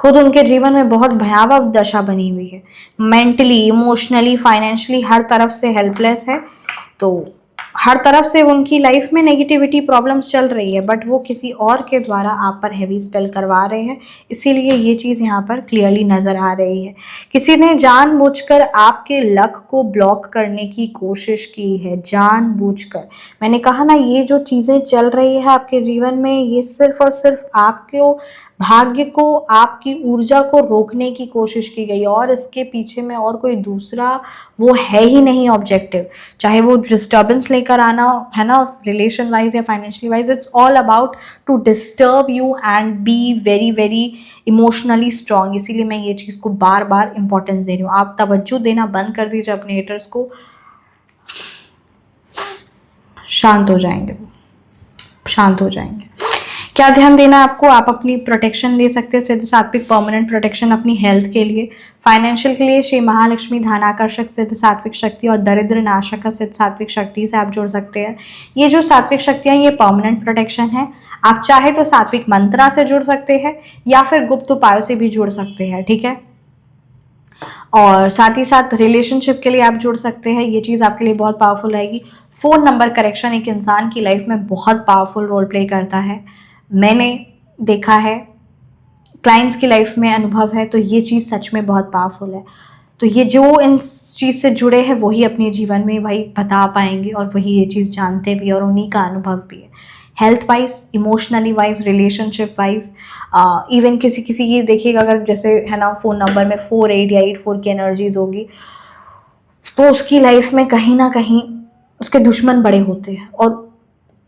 खुद उनके जीवन में बहुत भयावह दशा बनी हुई है, मेंटली, इमोशनली, फाइनेंशियली हर तरफ से हेल्पलेस है। तो हर तरफ से उनकी लाइफ में नेगेटिविटी प्रॉब्लम्स चल रही है, बट वो किसी और के द्वारा आप पर हैवी स्पेल करवा रहे हैं, इसीलिए ये चीज़ यहाँ पर क्लियरली नज़र आ रही है। किसी ने जानबूझकर आपके लक को ब्लॉक करने की कोशिश की है, जानबूझकर। मैंने कहा ना, ये जो चीज़ें चल रही है आपके जीवन में, ये सिर्फ और सिर्फ आपको, भाग्य को, आपकी ऊर्जा को रोकने की कोशिश की गई, और इसके पीछे में और कोई दूसरा वो है ही नहीं ऑब्जेक्टिव। चाहे वो डिस्टर्बेंस लेकर आना है ना, रिलेशन वाइज या financially wise, it's all about to disturb you and be very very emotionally strong. इसीलिए मैं ये चीज़ को बार बार इंपॉर्टेंस दे रही हूँ। आप तवज्जो देना बंद कर दीजिए अपने हेटर्स को, शांत हो जाएंगे, शांत हो जाएंगे। क्या ध्यान देना है आपको? आप अपनी प्रोटेक्शन ले सकते हैं, सिद्ध सात्विक परमानेंट प्रोटेक्शन अपनी हेल्थ के लिए, फाइनेंशियल के लिए श्री महालक्ष्मी धनाकर्षक सिद्ध सात्विक शक्ति और दरिद्र नाशक सिद्ध सात्विक शक्ति से आप जुड़ सकते हैं। ये जो सात्विक शक्तियाँ, ये परमानेंट प्रोटेक्शन है। आप चाहे तो सात्विक मंत्रा से जुड़ सकते हैं या फिर गुप्त उपायों से भी जुड़ सकते हैं, ठीक है। और साथ ही साथ रिलेशनशिप के लिए आप जुड़ सकते हैं, ये चीज़ आपके लिए बहुत पावरफुल रहेगी। फ़ोन नंबर करेक्शन एक इंसान की लाइफ में बहुत पावरफुल रोल प्ले करता है, मैंने देखा है, क्लाइंट्स की लाइफ में अनुभव है, तो ये चीज़ सच में बहुत पावरफुल है। तो ये जो इन चीज़ से जुड़े हैं वही अपने जीवन में भाई बता पाएंगे, और वही ये चीज़ जानते भी, और उन्हीं का अनुभव भी है। Health wise, emotionally wise, relationship wise, even किसी किसी की देखिएगा, अगर जैसे है ना फ़ोन नंबर में 4 8 या 8 4 की एनर्जीज होगी, तो उसकी लाइफ में कहीं ना कहीं उसके दुश्मन बड़े होते हैं, और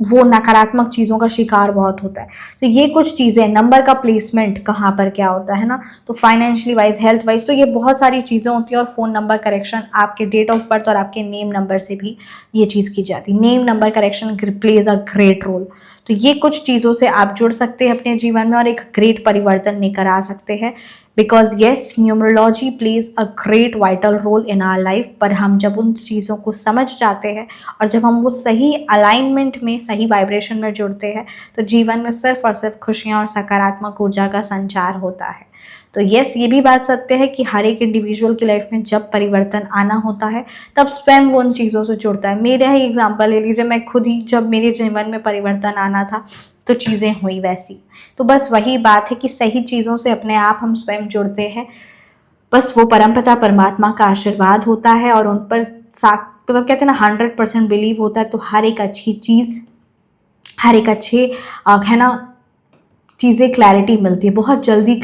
वो नकारात्मक चीज़ों का शिकार बहुत होता है। तो ये कुछ चीज़ें, नंबर का प्लेसमेंट कहाँ पर क्या होता है ना, तो फाइनेंशियली वाइज, हेल्थ वाइज, तो ये बहुत सारी चीज़ें होती है। और फ़ोन नंबर करेक्शन आपके डेट ऑफ बर्थ और आपके नेम नंबर से भी ये चीज़ की जाती है। Name number correction plays a great role. तो ये कुछ चीज़ों से आप जुड़ सकते हैं अपने जीवन में और एक ग्रेट परिवर्तन लेकर आ सकते हैं। Because yes, numerology plays a great vital role in our life. पर हम जब उन चीज़ों को समझ जाते हैं और जब हम वो सही अलाइनमेंट में, सही वाइब्रेशन में जुड़ते हैं, तो जीवन में सिर्फ और सिर्फ खुशियाँ और सकारात्मक ऊर्जा का संचार होता है। तो यस, ये भी बात सत्य है कि हर एक इंडिविजुअल की लाइफ में जब परिवर्तन आना होता है, तब स्वयं वो उन चीज़ों से जुड़ता है। मेरा ही एग्जाम्पल ले लीजिए, मैं खुद ही, जब मेरे जीवन में परिवर्तन आना था तो चीज़ें हुई वैसी। तो बस वही बात है कि सही चीज़ों से अपने आप हम स्वयं जुड़ते हैं, बस वो परमपिता परमात्मा का आशीर्वाद होता है, और उन पर मतलब कहते हैं ना 100% बिलीव होता है। तो हर एक अच्छी चीज़, हर एक अच्छे है ना चीज़ें क्लैरिटी मिलती है, बहुत जल्दी